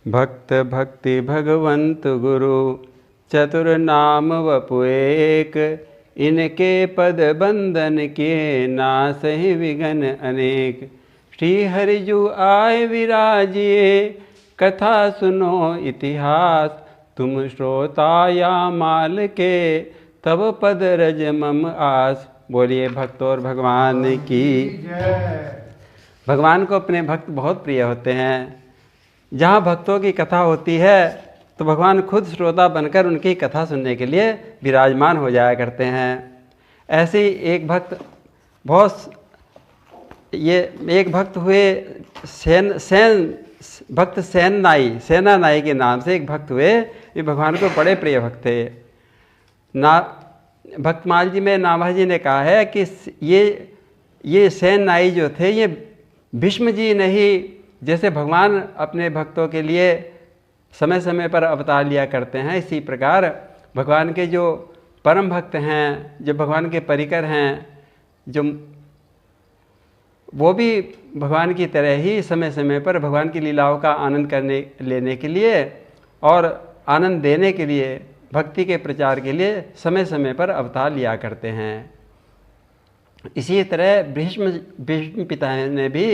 भक्त भक्ति भगवंत गुरु चतुर नाम वपु एक, इनके पद बंधन किए नासहि विघन अनेक। श्री हरिजु आए विराजिए कथा सुनो इतिहास, तुम श्रोता या माल के तब पद रज मम आस। बोलिए भक्त और भगवान की जय। भगवान को अपने भक्त बहुत प्रिय होते हैं। जहाँ भक्तों की कथा होती है तो भगवान खुद श्रोता बनकर उनकी कथा सुनने के लिए विराजमान हो जाया करते हैं। ऐसे ही एक भक्त एक भक्त हुए भक्त सेना नाई के नाम से एक भक्त हुए। ये भगवान को बड़े प्रिय भक्त थे। भक्तमाल जी में नाभाजी ने कहा है कि ये सेन नाई जो थे ये भीष्म जी नहीं, जैसे भगवान अपने भक्तों के लिए समय समय पर अवतार लिया करते हैं, इसी प्रकार भगवान के जो परम भक्त हैं, जो भगवान के परिकर हैं, जो वो भी भगवान की तरह ही समय समय पर भगवान की लीलाओं का आनंद लेने के लिए और आनंद देने के लिए, भक्ति के प्रचार के लिए समय समय पर अवतार लिया करते हैं। इसी तरह भीष्म पिता ने भी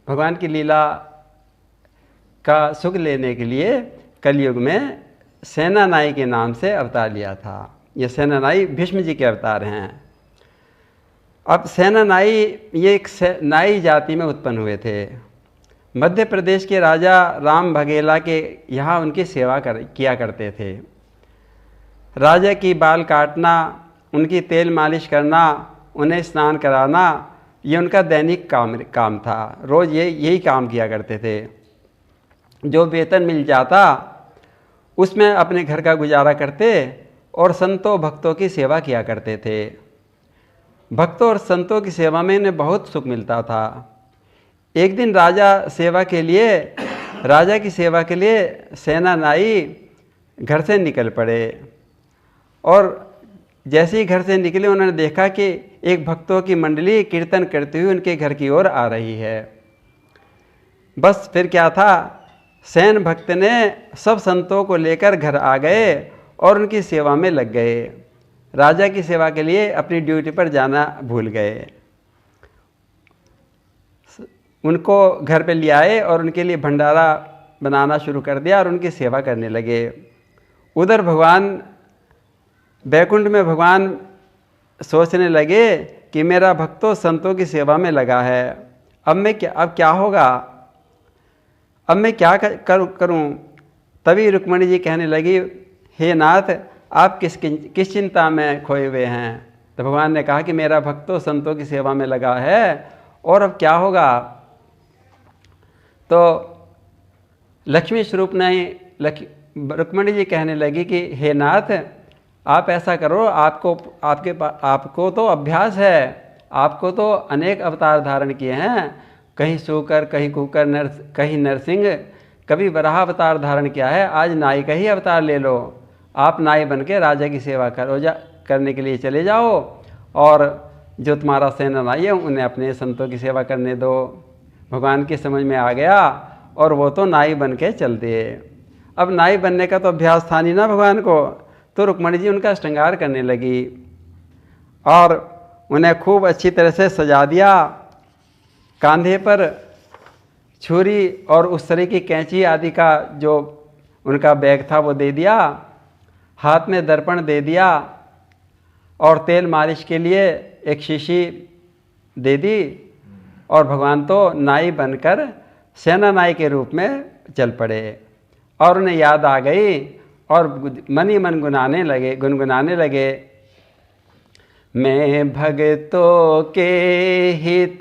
भगवान की लीला का सुख लेने के लिए कलयुग में सेना नाई के नाम से अवतार लिया था। ये सेना नाई भीष्म जी के अवतार हैं। अब सेना नाई ये एक नाई जाति में उत्पन्न हुए थे। मध्य प्रदेश के राजा राम भगेला के यहाँ उनकी सेवा किया करते थे। राजा की बाल काटना, उनकी तेल मालिश करना, उन्हें स्नान कराना, ये उनका दैनिक काम था। रोज़ यही काम किया करते थे। जो वेतन मिल जाता उसमें अपने घर का गुजारा करते और संतों भक्तों की सेवा किया करते थे। भक्तों और संतों की सेवा में इन्हें बहुत सुख मिलता था। एक दिन राजा की सेवा के लिए सेना नाई घर से निकल पड़े और जैसे ही घर से निकले उन्होंने देखा कि एक भक्तों की मंडली कीर्तन करते हुए उनके घर की ओर आ रही है। बस फिर क्या था, सेन भक्त ने सब संतों को लेकर घर आ गए और उनकी सेवा में लग गए। राजा की सेवा के लिए अपनी ड्यूटी पर जाना भूल गए। उनको घर पे ले आए और उनके लिए भंडारा बनाना शुरू कर दिया और उनकी सेवा करने लगे। उधर बैकुंठ में भगवान सोचने लगे कि मेरा भक्त तो संतों की सेवा में लगा है, अब क्या होगा, अब मैं क्या करूं। तभी रुक्मणी जी कहने लगी, हे नाथ, आप किस चिंता में खोए हुए हैं। तो भगवान ने कहा कि मेरा भक्त तो संतों की सेवा में लगा है और अब क्या होगा। तो लक्ष्मी स्वरूप रुक्मणी जी कहने लगी कि हे नाथ, आप ऐसा करो, आपको तो अभ्यास है, आपको तो अनेक अवतार धारण किए हैं, कहीं सूकर, कहीं कुकर, कहीं नरसिंह, कभी वराह अवतार धारण किया है, आज नाई का ही अवतार ले लो। आप नाई बन के राजा की सेवा करने के लिए चले जाओ और जो तुम्हारा सेना नाई है उन्हें अपने संतों की सेवा करने दो। भगवान की समझ में आ गया और वो तो नाई बन के चल दिए। अब नाई बनने का तो अभ्यास था नहीं ना भगवान को, तो रुक्मणी जी उनका श्रृंगार करने लगी और उन्हें खूब अच्छी तरह से सजा दिया। कांधे पर छुरी और उस तरह की कैंची आदि का जो उनका बैग था वो दे दिया, हाथ में दर्पण दे दिया और तेल मालिश के लिए एक शीशी दे दी और भगवान तो नाई बनकर सेना नाई के रूप में चल पड़े। और उन्हें याद आ गई और मन ही मन गुनगुनाने लगे, मैं भक्तों के हित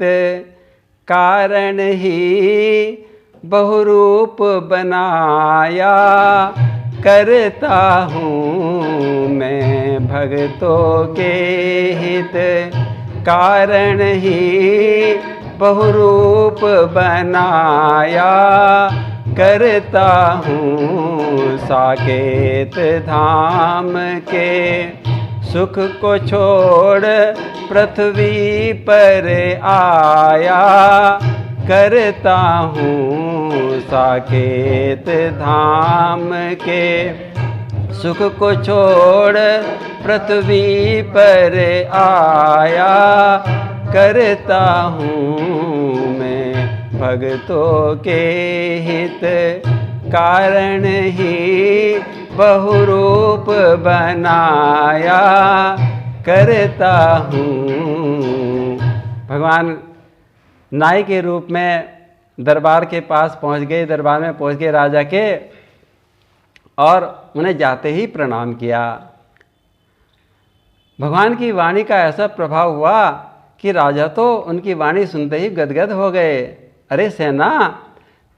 कारण ही बहुरूप बनाया करता हूँ। मैं भक्तों के हित कारण ही बहुरूप बनाया करता हूँ। साकेत धाम के सुख को छोड़ पृथ्वी पर आया करता हूँ साकेत धाम के सुख को छोड़ पृथ्वी पर आया करता हूँ मैं भक्तों के हित कारण ही बहुरूप बनाया करता हूँ। भगवान नाई के रूप में दरबार के पास पहुंच गए, दरबार में पहुंच गए राजा के, और उन्हें जाते ही प्रणाम किया। भगवान की वाणी का ऐसा प्रभाव हुआ कि राजा तो उनकी वाणी सुनते ही गदगद हो गए। अरे सेना,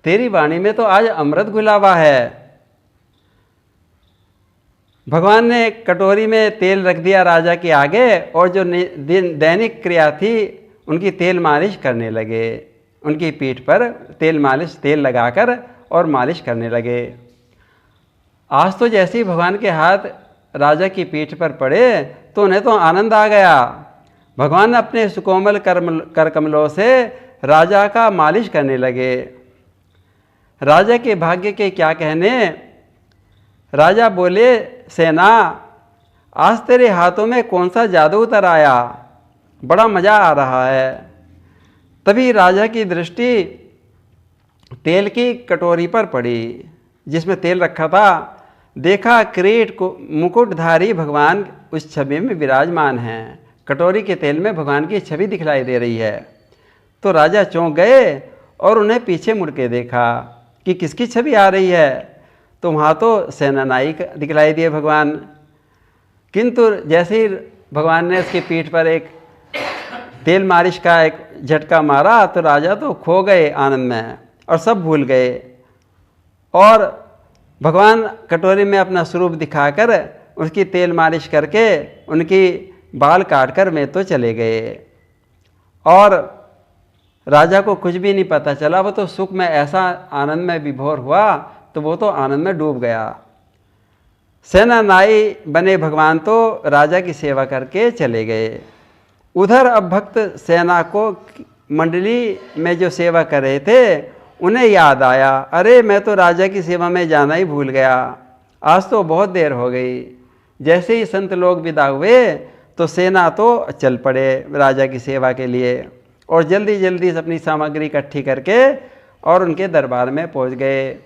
तेरी वाणी में तो आज अमृत घुला हुआ है। भगवान ने कटोरी में तेल रख दिया राजा के आगे, और जो दैनिक क्रिया थी उनकी तेल मालिश करने लगे। उनकी पीठ पर तेल लगाकर और मालिश करने लगे। आज तो जैसे ही भगवान के हाथ राजा की पीठ पर पड़े तो उन्हें तो आनंद आ गया। भगवान अपने सुकोमल कर कमलों से राजा का मालिश करने लगे। राजा के भाग्य के क्या कहने। राजा बोले, सेना, आज तेरे हाथों में कौन सा जादू उतर आया, बड़ा मज़ा आ रहा है। तभी राजा की दृष्टि तेल की कटोरी पर पड़ी जिसमें तेल रखा था। देखा किरीट को मुकुटधारी भगवान उस छवि में विराजमान हैं। कटोरी के तेल में भगवान की छवि दिखलाई दे रही है। तो राजा चौंक गए और उन्हें पीछे मुड़ के देखा कि किसकी छवि आ रही है। तो वहाँ तो सेनानायक दिखलाई दिए भगवान। किंतु जैसे ही भगवान ने उसकी पीठ पर एक तेल मालिश का एक झटका मारा तो राजा तो खो गए आनंद में और सब भूल गए। और भगवान कटोरी में अपना स्वरूप दिखाकर उसकी तेल मालिश करके उनकी बाल काटकर में तो चले गए। और राजा को कुछ भी नहीं पता चला। वो तो सुख में ऐसा आनंद में विभोर हुआ तो वो तो आनंद में डूब गया। सेनानाई बने भगवान तो राजा की सेवा करके चले गए। उधर अब भक्त सेना को मंडली में जो सेवा कर रहे थे उन्हें याद आया, अरे मैं तो राजा की सेवा में जाना ही भूल गया, आज तो बहुत देर हो गई। जैसे ही संत लोग विदा हुए तो सेना तो चल पड़े राजा की सेवा के लिए, और जल्दी जल्दी अपनी सामग्री इकट्ठी करके और उनके दरबार में पहुंच गए।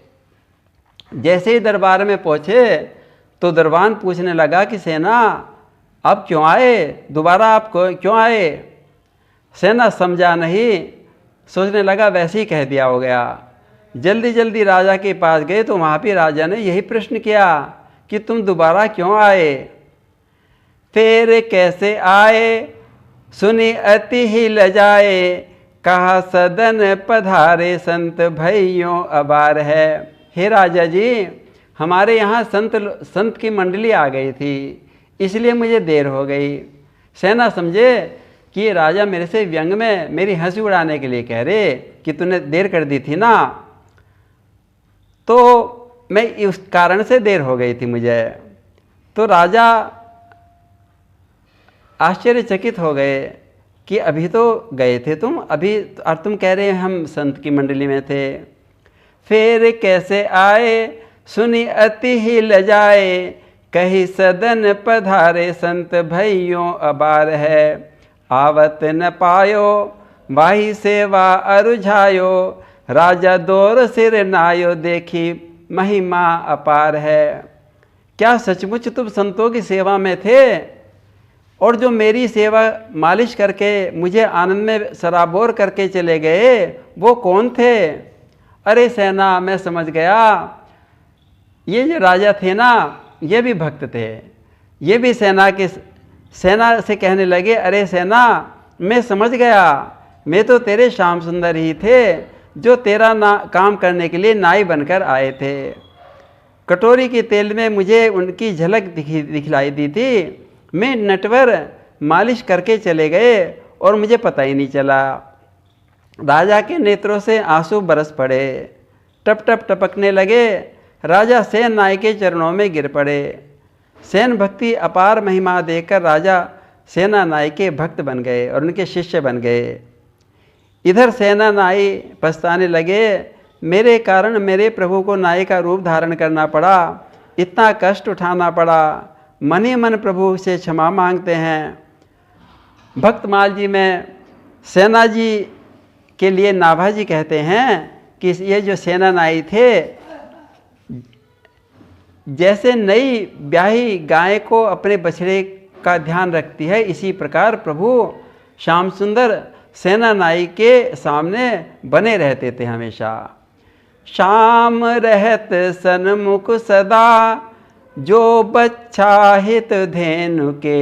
जैसे ही दरबार में पहुंचे तो दरबान पूछने लगा कि सेना अब क्यों आए, दोबारा आप क्यों आए। सेना समझा नहीं, सोचने लगा वैसे ही कह दिया हो गया। जल्दी जल्दी राजा के पास गए तो वहाँ पे राजा ने यही प्रश्न किया कि तुम दोबारा क्यों आए। फिर कैसे आए सुनी अति ही लजाए, कहा सदन पधारे संत भइयों अबार है। हे राजा जी, हमारे यहाँ संत की मंडली आ गई थी, इसलिए मुझे देर हो गई। सेना समझे कि ये राजा मेरे से व्यंग में मेरी हंसी उड़ाने के लिए कह रहे कि तूने देर कर दी थी ना, तो मैं उस कारण से देर हो गई थी मुझे। तो राजा आश्चर्यचकित हो गए कि अभी तो गए थे तुम, अभी और तुम कह रहे हम संत की मंडली में थे। फिर कैसे आए सुनी अति ही लजाए, कही सदन पधारे संत भइयों अबार है। आवत न पायो वाही सेवा अरुझायो, राजा दौर सिर नायो देखी महिमा अपार है। क्या सचमुच तुम संतों की सेवा में थे और जो मेरी सेवा मालिश करके मुझे आनंद में सराबोर करके चले गए वो कौन थे। अरे सेना, मैं समझ गया, ये जो राजा थे ना ये भी भक्त थे। ये भी सेना से कहने लगे, अरे सेना मैं समझ गया, मैं तो तेरे श्याम सुंदर ही थे जो तेरा काम करने के लिए नाई बनकर आए थे। कटोरी के तेल में मुझे उनकी झलक दिखलाई दी थी, मैं नटवर मालिश करके चले गए और मुझे पता ही नहीं चला। राजा के नेत्रों से आंसू बरस पड़े, टप टप टपकने लगे। राजा सेन नाई के चरणों में गिर पड़े। सेन भक्ति अपार महिमा देखकर राजा सेना नाई के भक्त बन गए और उनके शिष्य बन गए। इधर सेना नाई पछताने लगे, मेरे कारण मेरे प्रभु को नाई का रूप धारण करना पड़ा, इतना कष्ट उठाना पड़ा। मन ही मन प्रभु से क्षमा मांगते हैं। भक्तमाल जी में सेना जी के लिए नाभाजी कहते हैं कि ये जो सेना नाई थे, जैसे नई ब्याही गाय को अपने बछड़े का ध्यान रखती है, इसी प्रकार प्रभु श्याम सुंदर सेना नाई के सामने बने रहते थे हमेशा। श्याम रहत सन्मुख सदा, जो बच्छा हित धेनु के,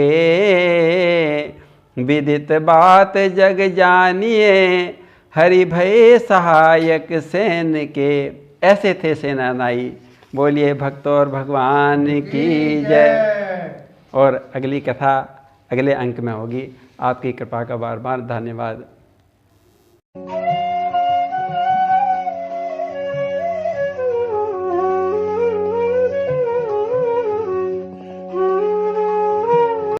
विदित बात जग जानिए, हरि भय सहायक सेन के। ऐसे थे सेना नाई। बोलिए भक्तों और भगवान की जय। और अगली कथा अगले अंक में होगी। आपकी कृपा का बार बार धन्यवाद।